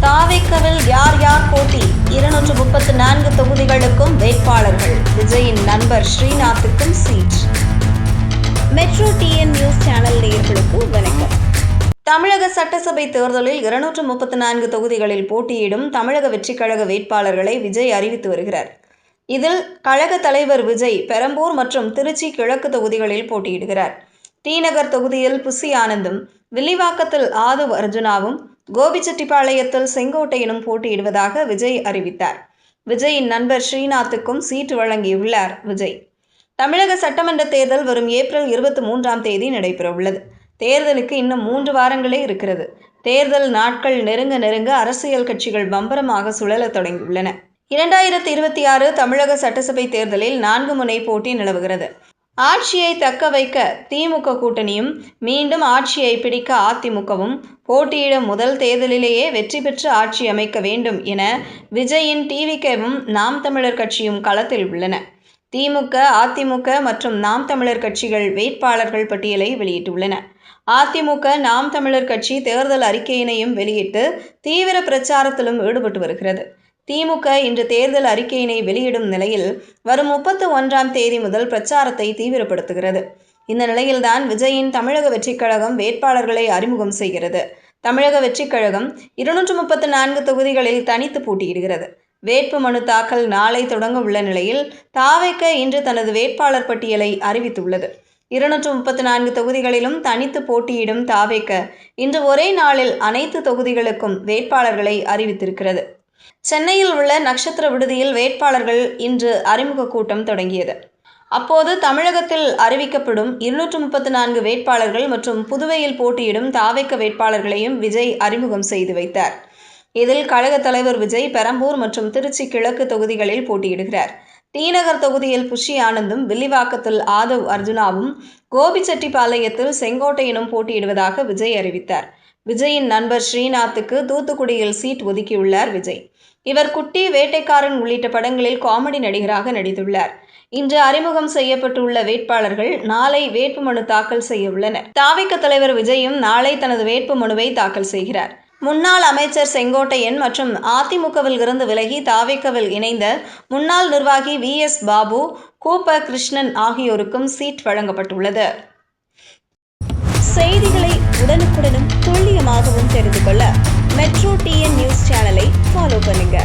தாவேக்கவில் யார் யார் போட்டி? 234 தொகுதிகளுக்கும் வேட்பாளர்கள். விஜயின் நண்பர் ஸ்ரீநாத்துக்கும் seat. Metro TN News channel நேயர்களுக்கு வணக்கம். தமிழக சட்டசபை தேர்தலில் 234 தொகுதிகளில் போட்டியிடும் தமிழக வெற்றிக் கழக வேட்பாளர்களை விஜய் அறிவித்து வருகிறார். இதில் கழக தலைவர் விஜய் பெரம்பூர் மற்றும் திருச்சி கிழக்கு தொகுதிகளில் போட்டியிடுகிறார். டி நகர் தொகுதியில் புசி ஆனந்தும், வில்லிவாக்கத்தில் ஆதவ் அர்ஜுனாவும், கோபிச்செட்டிப்பாளையத்தில் செங்கோட்டையனும் போட்டியிடுவதாக விஜய் அறிவித்தார். விஜயின் நண்பர் ஸ்ரீநாத்துக்கும் சீட்டு வழங்கியுள்ளார் விஜய். தமிழக சட்டமன்ற தேர்தல் வரும் ஏப்ரல் 23ஆம் தேதி நடைபெறவுள்ளது. தேர்தலுக்கு இன்னும் 3 வாரங்களே இருக்கிறது. தேர்தல் நாட்கள் நெருங்க அரசியல் கட்சிகள் பம்பரமாக சுழல தொடங்கியுள்ளன. 2026 தமிழக சட்டசபை தேர்தலில் 4 முனை போட்டி நிலவுகிறது. ஆட்சியை தக்க வைக்க திமுக கூட்டணியும், மீண்டும் ஆட்சியை பிடிக்க அதிமுகவும் போட்டியிடும் முதல் தேர்தலிலேயே வெற்றி பெற்று ஆட்சி அமைக்க வேண்டும் என விஜயின் டிவிகேவும் நாம் தமிழர் கட்சியும் களத்தில் உள்ளன. திமுக, அதிமுக மற்றும் நாம் தமிழர் கட்சிகள் வேட்பாளர்கள் பட்டியலை வெளியிட்டுள்ளன. அதிமுக, நாம் தமிழர் கட்சி தேர்தல் அறிக்கையினையும் வெளியிட்டு தீவிர பிரச்சாரத்திலும் ஈடுபட்டு வருகிறது. திமுக இன்று தேர்தல் அறிக்கையினை வெளியிடும் நிலையில் வரும் 31ஆம் தேதி முதல் பிரச்சாரத்தை தீவிரப்படுத்துகிறது. இந்த நிலையில்தான் விஜயின் தமிழக வெற்றிக் கழகம் வேட்பாளர்களை அறிமுகம் செய்கிறது. தமிழக வெற்றிக் கழகம் 234 தொகுதிகளில் தனித்து போட்டியிடுகிறது. வேட்பு மனு தாக்கல் நாளை தொடங்க உள்ள நிலையில் தாவேக இன்று தனது வேட்பாளர் பட்டியலை அறிவித்துள்ளது. 234 தொகுதிகளிலும் தனித்து போட்டியிடும் தாவேக இன்று ஒரே நாளில் அனைத்து தொகுதிகளுக்கும் வேட்பாளர்களை அறிவித்திருக்கிறது. சென்னையில் உள்ள நட்சத்திர விடுதியில் வேட்பாளர்கள் இன்று அறிமுக கூட்டம் தொடங்கியது. அப்போது தமிழகத்தில் அறிவிக்கப்படும் 234 வேட்பாளர்கள் மற்றும் புதுவையில் போட்டியிடும் தாவேக வேட்பாளர்களையும் விஜய் அறிமுகம் செய்து வைத்தார். இதில் கழக தலைவர் விஜய் பெரம்பூர் மற்றும் திருச்சி கிழக்கு தொகுதிகளில் போட்டியிடுகிறார். டி நகர் தொகுதியில் புஷி ஆனந்தும், வில்லிவாக்கத்தில் ஆதவ் அர்ஜுனாவும், கோபிச்செட்டிப்பாளையத்தில் செங்கோட்டையனும் போட்டியிடுவதாக விஜய் அறிவித்தார். விஜயின் நண்பர் ஸ்ரீநாத்துக்கு தூத்துக்குடியில் சீட் ஒதுக்கியுள்ளார் விஜய். இவர் குட்டி, வேட்டைக்காரன் உள்ளிட்ட படங்களில் காமெடி நடிகராக நடித்துள்ளார். இன்று அறிமுகம் செய்யப்பட்டுள்ள வேட்பாளர்கள் நாளை வேட்புமனு தாக்கல் செய்ய உள்ளனர். தாவேக தலைவர் விஜயும் நாளை தனது வேட்பு மனுவை தாக்கல் செய்கிறார். முன்னாள் அமைச்சர் செங்கோட்டையன் மற்றும் அதிமுகவில் இருந்து விலகி தாவேகவில் இணைந்த முன்னாள் நிர்வாகி VS பாபு, கூப்ப கிருஷ்ணன் ஆகியோருக்கும் சீட் வழங்கப்பட்டுள்ளது. செய்திகளை உடனுக்குடனும் துல்லியமாகவும் தெரிந்து கொள்ள மெட்ரோ டிஎன் நியூஸ் சேனலை ஃபாலோ பண்ணுங்க.